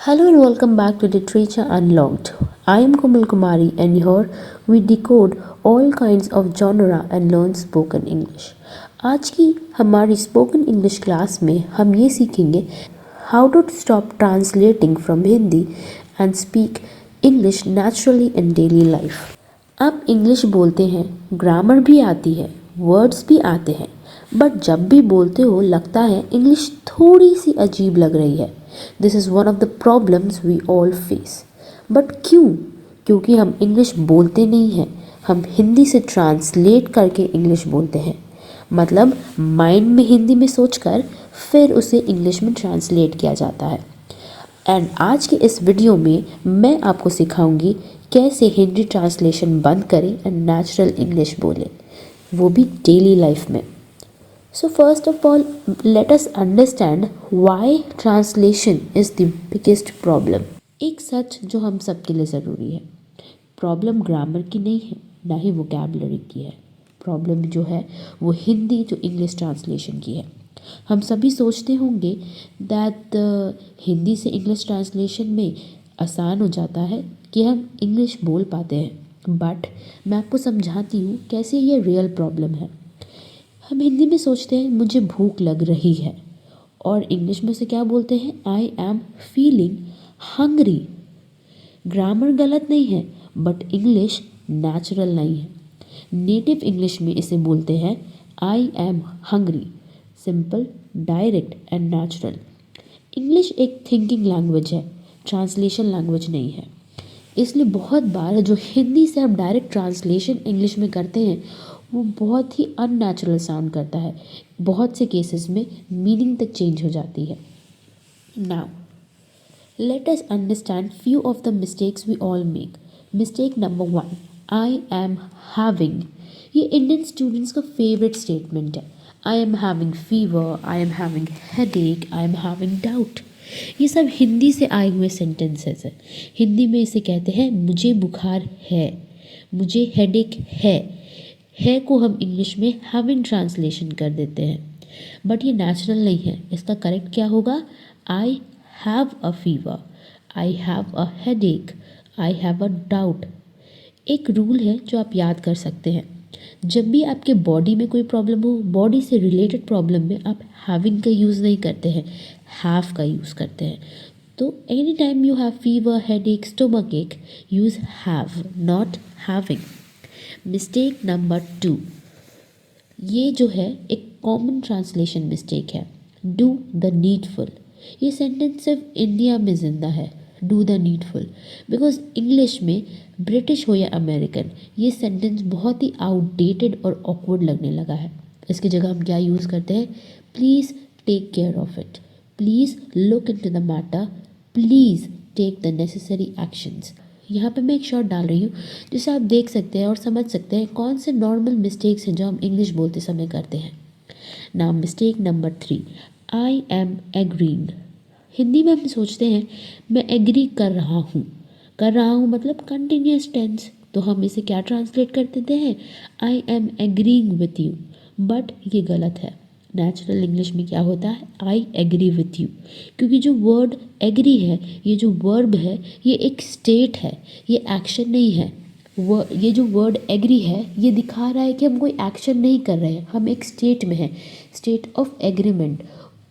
Hello and welcome back to Literature Unlocked. I am Komal Kumari and here we decode all kinds of genre and learn spoken English. आज की हमारी spoken English class में हम ये सीखेंगे how to stop translating from Hindi and speak English naturally in daily life. आप English बोलते हैं, ग्रामर भी आती है, वर्ड्स भी आते हैं, बट जब भी बोलते हो लगता है इंग्लिश थोड़ी सी अजीब लग रही है। This is one of the problems we all face. But क्यों? क्योंकि हम इंग्लिश बोलते नहीं हैं, हम हिंदी से ट्रांसलेट करके इंग्लिश बोलते हैं। मतलब माइंड में हिंदी में सोचकर फिर उसे इंग्लिश में ट्रांसलेट किया जाता है। एंड आज के इस वीडियो में मैं आपको सिखाऊंगी कैसे हिंदी ट्रांसलेशन बंद करें एंड नेचुरल इंग्लिश बोलें, वो भी डेली लाइफ में। So first of all, let us understand why translation is the biggest problem. एक सच जो हम सबके लिए ज़रूरी है, प्रॉब्लम ग्रामर की नहीं है, ना ही वोकैबुलरी की है। प्रॉब्लम जो है वो हिंदी जो इंग्लिश ट्रांसलेशन की है। हम सभी सोचते होंगे दैट हिंदी से इंग्लिश ट्रांसलेशन में आसान हो जाता है कि हम इंग्लिश बोल पाते हैं, बट मैं आपको समझाती हूँ कैसे ये रियल प्रॉब्लम है। हम हिंदी में सोचते हैं मुझे भूख लग रही है, और इंग्लिश में से क्या बोलते हैं, I am feeling hungry. Grammar गलत नहीं है, बट इंग्लिश नेचुरल नहीं है। नेटिव इंग्लिश में इसे बोलते हैं I am hungry, simple, direct and natural. English एक थिंकिंग लैंग्वेज है, ट्रांसलेशन लैंग्वेज नहीं है। इसलिए बहुत बार जो हिंदी से हम डायरेक्ट ट्रांसलेशन इंग्लिश में करते हैं वो बहुत ही अननेचुरल साउंड करता है। बहुत से केसेस में मीनिंग तक चेंज हो जाती है। Now let us understand few of the mistakes we all make. Mistake number 1, I am having. ये इंडियन स्टूडेंट्स का फेवरेट स्टेटमेंट है। I am having fever, I am having headache, I am having doubt. ये सब हिंदी से आए हुए sentences हैं। हिंदी में इसे कहते हैं मुझे बुखार है, मुझे हेडेक है को हम इंग्लिश में हैविंग ट्रांसलेशन कर देते हैं, बट ये नेचुरल नहीं है। इसका करेक्ट क्या होगा, I have a fever, I have a headache, I have a doubt. एक रूल है जो आप याद कर सकते हैं, जब भी आपके बॉडी में कोई प्रॉब्लम हो, बॉडी से रिलेटेड प्रॉब्लम में आप हैविंग का यूज़ नहीं करते हैं, हैव का यूज़ करते हैं। तो any time you have fever, headache, stomach ache, use have, not having. Mistake number 2, ये जो है एक कॉमन ट्रांसलेशन मिस्टेक है, डू द नीडफुल। ये सेंटेंस सिर्फ इंडिया में ज़िंदा है, do the needful, because English में, ब्रिटिश हो या अमेरिकन, ये सेंटेंस बहुत ही आउटडेटेड और ऑकवर्ड लगने लगा है। इसकी जगह हम क्या यूज़ करते हैं, please take care of it, please look into the matter, please take the necessary actions. यहाँ पे मैं एक शॉर्ट डाल रही हूँ जिससे आप देख सकते हैं और समझ सकते हैं कौन से नॉर्मल मिस्टेक्स हैं जो हम इंग्लिश बोलते समय करते हैं। Now mistake number 3, I am agreeing. Hindi में हम सोचते हैं मैं एग्री कर रहा हूँ मतलब कंटिन्यूस टेंस, तो हम इसे क्या ट्रांसलेट कर देते हैं, I M agreeing with you, but ये गलत है। नेचुरल इंग्लिश में क्या होता है, आई एग्री विथ यू, क्योंकि जो वर्ड एग्री है, ये जो वर्ब है, ये एक स्टेट है, ये एक्शन नहीं है। ये जो वर्ड एग्री है ये दिखा रहा है कि हम कोई एक्शन नहीं कर रहे हैं, हम एक स्टेट में हैं, स्टेट ऑफ एग्रीमेंट,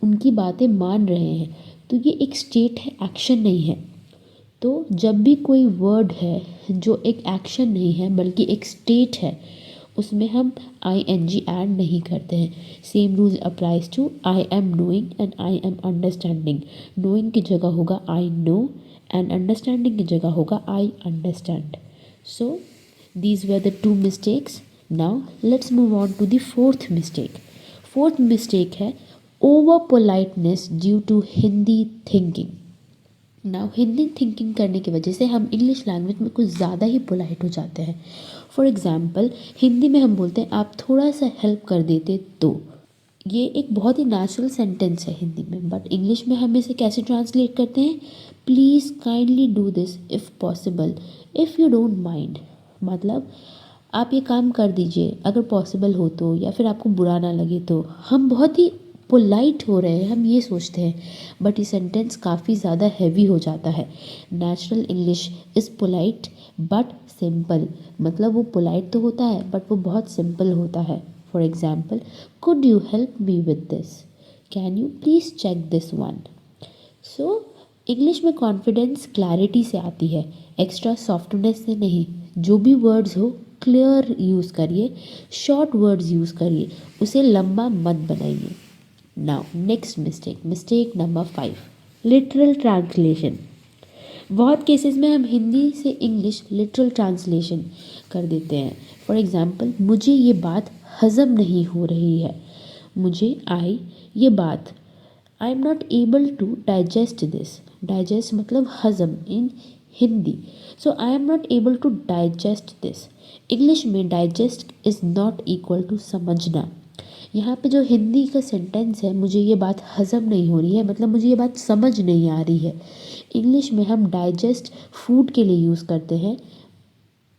उनकी बातें मान रहे हैं। तो ये एक स्टेट है, एक्शन नहीं है। तो जब भी कोई वर्ड है जो एक एक्शन नहीं है बल्कि एक स्टेट है, उसमें हम आई एन जी ऐड नहीं करते हैं। Same rule applies to I am knowing and I am understanding. Knowing की जगह होगा आई नो एंड अंडरस्टैंडिंग की जगह होगा I understand. So these were the 2 mistakes. Now let's move on to the fourth mistake. Fourth mistake है over politeness due to Hindi thinking. Now Hindi thinking करने की वजह से हम इंग्लिश लैंग्वेज में कुछ ज़्यादा ही पोलाइट हो जाते हैं। फॉर एग्ज़ाम्पल, हिंदी में हम बोलते हैं आप थोड़ा सा हेल्प कर देते तो, ये एक बहुत ही नेचुरल सेंटेंस है हिंदी में, बट इंग्लिश में हम इसे कैसे ट्रांसलेट करते हैं, please kindly do this if possible, if you don't mind. मतलब आप ये काम कर दीजिए अगर पॉसिबल हो तो, या फिर आपको बुरा ना लगे तो। हम बहुत ही पोलाइट हो रहे हैं, हम ये सोचते हैं, बट ये सेंटेंस काफ़ी ज़्यादा हैवी हो जाता है। Natural English is polite but simple, मतलब वो पोलाइट तो होता है बट वो बहुत सिंपल होता है। For example, could you help me with this, can you please check this one. So English में कॉन्फिडेंस क्लैरिटी से आती है, एक्स्ट्रा सॉफ्टनेस से नहीं। जो भी वर्ड्स हो क्लियर यूज़ करिए, शॉर्ट वर्ड्स यूज़ करिए, उसे लंबा मत बनाइए। Now next mistake number 5, literal translation. बहुत केसेस में हम हिंदी से इंग्लिश लिटरल ट्रांसलेशन कर देते हैं। फॉर एग्जाम्पल, मुझे ये बात हज़म नहीं हो रही है, मुझे ये बात, I am not able to digest this. Digest मतलब हज़म in Hindi. So I am not able to digest this. English में digest is not equal to समझना। यहाँ पे जो हिंदी का सेंटेंस है, मुझे ये बात हज़म नहीं हो रही है, मतलब मुझे ये बात समझ नहीं आ रही है। इंग्लिश में हम डाइजेस्ट फूड के लिए यूज़ करते हैं,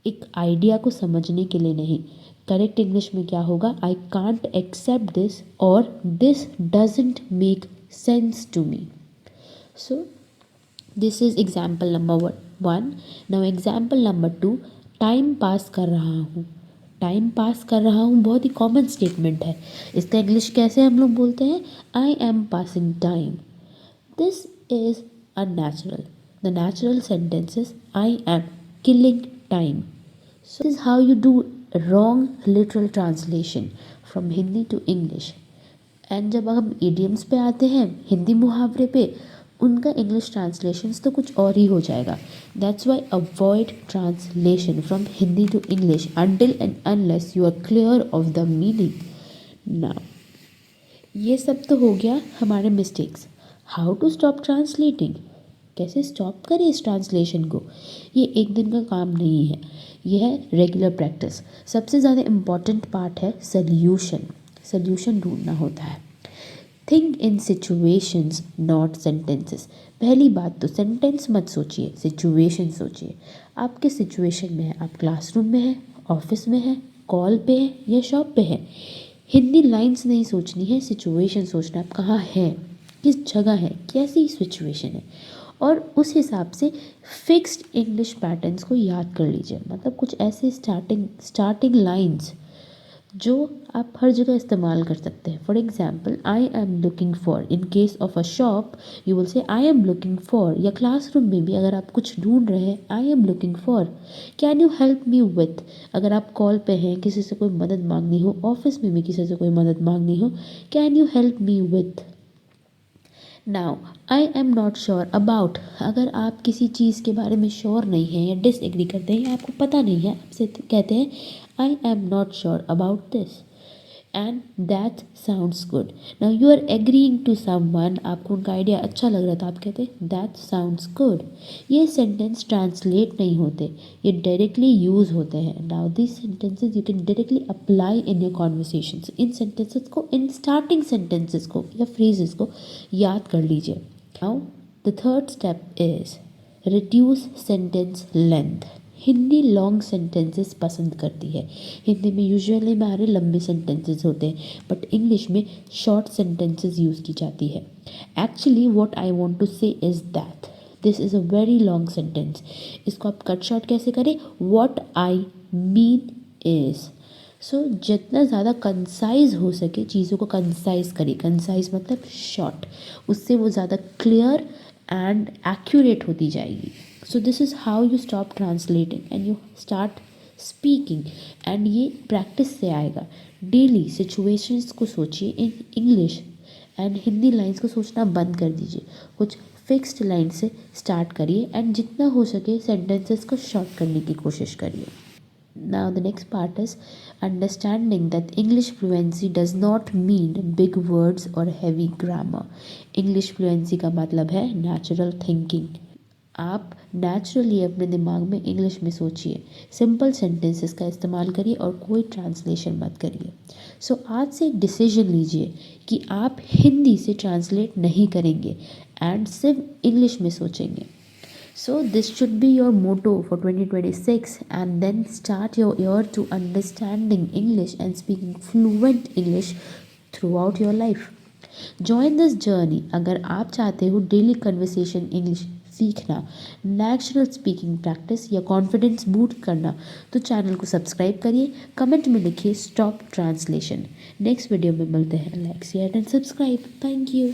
एक आइडिया को समझने के लिए नहीं। करेक्ट इंग्लिश में क्या होगा, आई कांट एक्सेप्ट दिस और this doesn't make sense to me. So this is example number 1। Now example number 2, time pass कर रहा हूँ। टाइम पास कर रहा हूँ बहुत ही कॉमन स्टेटमेंट है। इसका इंग्लिश कैसे हम लोग बोलते हैं, I M passing time. This is unnatural. The natural sentence is I am killing time. So this is how you do wrong literal translation from Hindi to English. And जब हम idioms पे आते हैं, हिंदी मुहावरे पे, उनका इंग्लिश ट्रांसलेशंस तो कुछ और ही हो जाएगा। That's why avoid translation from Hindi to English until and unless you are clear of the meaning. Now ये सब तो हो गया हमारे mistakes. How to stop translating, कैसे स्टॉप करें इस ट्रांसलेशन को। ये एक दिन का काम नहीं है, ये है रेगुलर प्रैक्टिस। सबसे ज़्यादा इम्पॉर्टेंट पार्ट है सल्यूशन ढूंढना होता है। Think in situations not sentences. पहली बात तो सेंटेंस मत सोचिए, सिचुएशन सोचिए। आप किस सिचुएशन में हैं, आप क्लासरूम में हैं, ऑफिस में हैं, कॉल पे हैं या शॉप पे हैं। हिंदी लाइंस नहीं सोचनी है, सिचुएशन सोचना, आप कहाँ हैं, किस जगह है, कैसी सिचुएशन है, और उस हिसाब से फिक्स्ड इंग्लिश पैटर्न्स को याद कर लीजिए। मतलब कुछ ऐसे स्टार्टिंग लाइंस जो आप हर जगह इस्तेमाल कर सकते हैं। For example, I am looking for, in case of a shop you will say I am looking for, या क्लासरूम में भी अगर आप कुछ ढूंढ रहे हैं, I am looking for. Can you help me with, अगर आप कॉल पे हैं, किसी से कोई मदद मांगनी हो, ऑफिस में भी किसी से कोई मदद मांगनी हो, can you help me with. Now I am not sure about, अगर आप किसी चीज़ के बारे में श्योर नहीं हैं या डिसएग्री करते हैं या आपको पता नहीं है, आपसे कहते हैं I am not sure about this, and that sounds good. Now you are agreeing to someone, आपको उनका आइडिया अच्छा लग रहा था, आप कहते हैं दैट साउंड्स गुड। ये सेंटेंस ट्रांसलेट नहीं होते, ये डायरेक्टली यूज़ होते हैं। Now this sentences you can directly apply in your conversations. In sentences को, इन स्टार्टिंग सेंटेंसेस को या फ्रेजेस को याद कर लीजिए। Now the third step is reduce sentence length. Hindi long sentences पसंद करती है। हिंदी में यूजुअली हमारे लंबे सेंटेंसेस होते हैं, बट इंग्लिश में शॉर्ट सेंटेंसेस यूज़ की जाती है। Actually what I want to say is that this is a very long sentence. इसको आप कट शॉर्ट कैसे करें, what I mean is. So जितना ज़्यादा कंसाइज हो सके चीज़ों को कंसाइज करिए। कंसाइज मतलब शॉर्ट, उससे वो ज़्यादा क्लियर एंड एक्यूरेट होती जाएगी। सो this is how you stop translating and you start speaking. And ये प्रैक्टिस से आएगा। डेली सिचुएशंस को सोचिए in English, and Hindi lines को सोचना बंद कर दीजिए। कुछ फिक्स्ड लाइन से स्टार्ट करिए एंड जितना हो सके सेंटेंसेस को शॉर्ट करने की कोशिश करिए। Now the next part is understanding that English fluency does not mean big words or heavy grammar. English fluency का मतलब है natural thinking. आप नेचुरली अपने दिमाग में इंग्लिश में सोचिए, सिंपल सेंटेंसेस का इस्तेमाल करिए और कोई ट्रांसलेशन मत करिए। सो आज से एक डिसीजन लीजिए कि आप हिंदी से ट्रांसलेट नहीं करेंगे एंड सिर्फ इंग्लिश में सोचेंगे। So this should be your motto for 2026, and then start your year to understanding English and speaking fluent English throughout your life. Join this journey. अगर आप चाहते हो डेली कन्वर्सेशन इंग्लिश सीखना, नेचुरल स्पीकिंग प्रैक्टिस या confidence boost करना, तो channel को subscribe करिए, कमेंट में लिखिए स्टॉप ट्रांसलेशन। नेक्स्ट वीडियो में मिलते हैं। Like share and subscribe. Thank you.